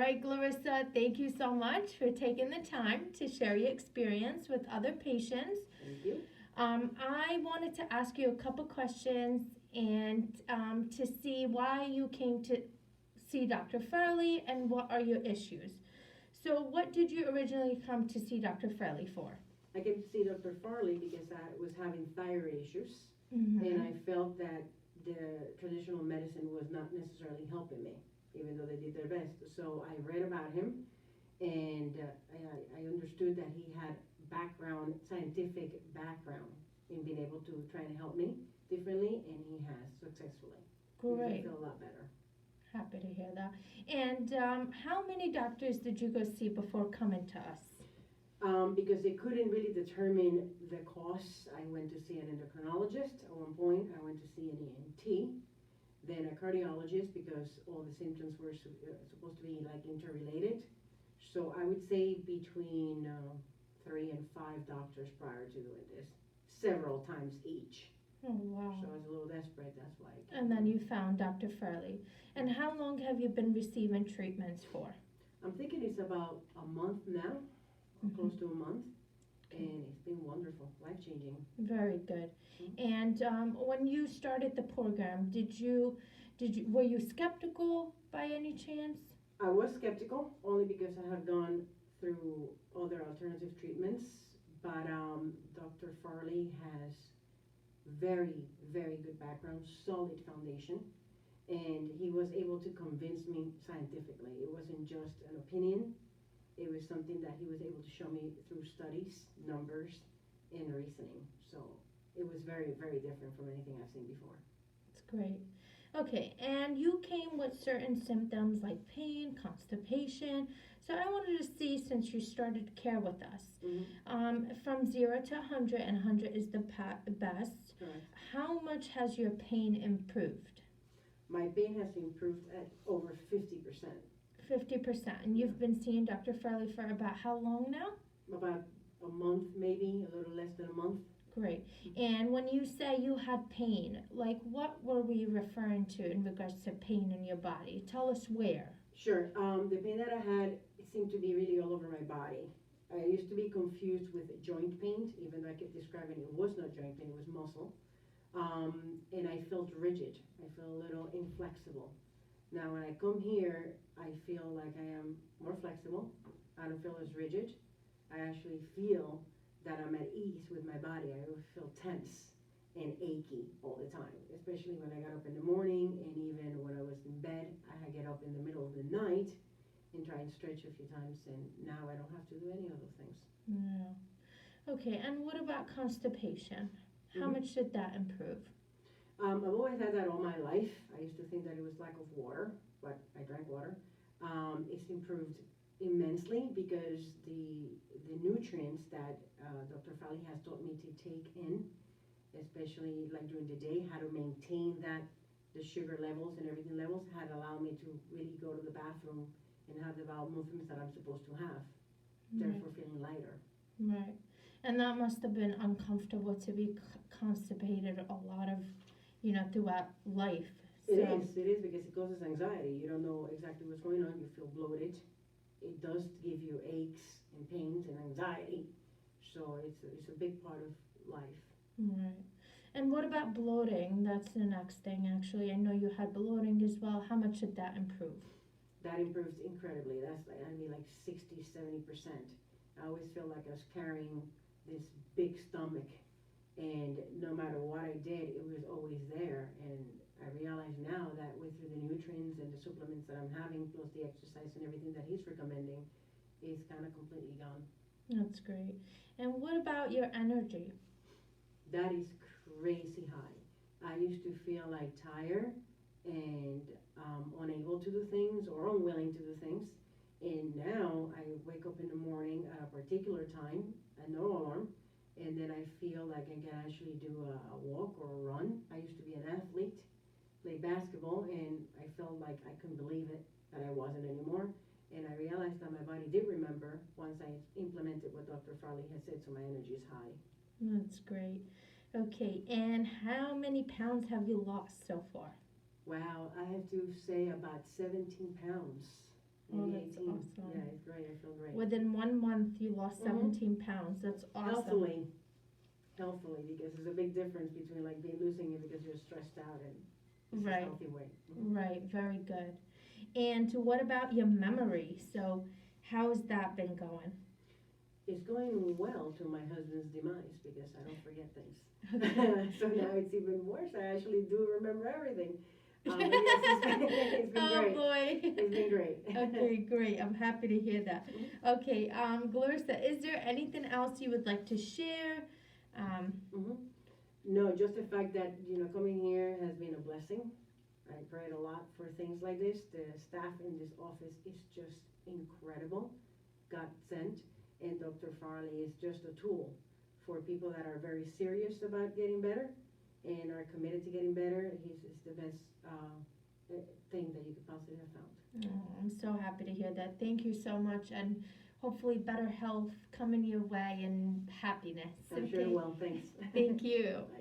right, Glorissa, thank you so much for taking the time to share your experience with other patients. Thank you. I wanted to ask you a couple questions and to see why you came to see Dr. Farley and what are your issues. So, what did you originally come to see Dr. Farley for? I came to see Dr. Farley because I was having thyroid issues, Mm-hmm. and I felt that the traditional medicine was not necessarily helping me, even though they did their best. So I read about him, and I understood that he had scientific background in being able to try and help me differently, and he has successfully. Because I Great. feel a lot better. Happy to hear that. And how many doctors did you go see before coming to us? Because they couldn't really determine the costs, I went to see an endocrinologist at one point. I went to see an ENT, then a cardiologist because all the symptoms were supposed to be like interrelated. So I would say between 3 and 5 doctors prior to doing this, several times each. Oh, wow. So I was a little desperate, that's why. And then you found Dr. Farley. And how long have you been receiving treatments for? I'm thinking it's about a month now, close to a month, and it's been wonderful, life-changing. Very good. And when you started the program, were you skeptical by any chance? I was skeptical only because I have gone through other alternative treatments, but Dr. Farley has very, very good background, solid foundation, and he was able to convince me scientifically. It wasn't just an opinion. It was something that he was able to show me through studies, numbers, and reasoning. So it was very, very different from anything I've seen before. That's great. Okay, and you came with certain symptoms like pain, constipation. So I wanted to see, since you started care with us, from 0 to 100, and 100 is the best, Correct. how much has your pain improved? My pain has improved at over 50%. 50%. And you've been seeing Dr. Farley for about how long now? About a month, maybe, a little less than a month. Great. And when you say you had pain, like what were we referring to in regards to pain in your body? Tell us where. Sure. The pain that I had, it seemed to be really all over my body. I used to be confused with joint pain, even though I kept describing it was not joint pain, it was muscle. And I felt rigid. I felt a little inflexible. Now when I come here, I feel like I am more flexible. I don't feel as rigid. I actually feel that I'm at ease with my body. I don't feel tense and achy all the time, especially when I got up in the morning, and even when I was in bed, I get up in the middle of the night and try and stretch a few times, and now I don't have to do any of those things. No. Okay, and what about constipation? How much did that improve? I've always had that all my life. I used to think that it was lack of water, but I drank water. It's improved immensely because the nutrients that Dr. Farley has taught me to take in, especially like during the day, how to maintain the sugar levels and everything levels, had allowed me to really go to the bathroom and have the bowel movements that I'm supposed to have, therefore feeling lighter. Right. And that must have been uncomfortable to be constipated a lot of, throughout life. It is because it causes anxiety. You don't know exactly what's going on. You feel bloated. It does give you aches and pains and anxiety. So it's a big part of life. Right. And what about bloating? That's the next thing, actually. I know you had bloating as well. How much did that improve? That improves incredibly. That's like 60-70%. I always feel like I was carrying this big stomach, and no matter what I did, it was always there. And I realize now that with the nutrients and the supplements that I'm having, plus the exercise and everything that he's recommending, is kind of completely gone. That's great. And what about your energy? That is crazy high. I used to feel like tired and unable to do things or unwilling to do things. And now I wake up in the morning at a particular time, no alarm, and then I feel like I can actually do a walk or a run. I used to be an athlete, play basketball, and I felt like I couldn't believe it that I wasn't anymore. And I realized that my body did remember once I implemented what Dr. Farley has said, so my energy is high. That's great. Okay, and how many pounds have you lost so far? Wow, I have to say about 17 pounds. Oh, maybe that's 18. awesome. Yeah, it's great. I feel great. Within 1 month, you lost Mhm. 17 pounds. That's awesome. Healthily, because there's a big difference between like losing it because you're stressed out and it's a Right. healthy way. Mhm. Right. Very good. And what about your memory? So, how's that been going? It's going well to my husband's demise because I don't forget things. Okay. So now it's even worse. I actually do remember everything. But yes, it's been Oh great. boy. It's been great. Okay, great. I'm happy to hear that. Mhm. Okay, Glorissa, is there anything else you would like to share? Mhm. No, just the fact that coming here has been a blessing. I prayed a lot for things like this. The staff in this office is just incredible. God sent, and Dr. Farley is just a tool for people that are very serious about getting better and are committed to getting better. He's the best thing that you could possibly have found. Oh, I'm so happy to hear that. Thank you so much, and hopefully better health coming your way and happiness. I'm sure it will. Thanks. Thank you. Bye.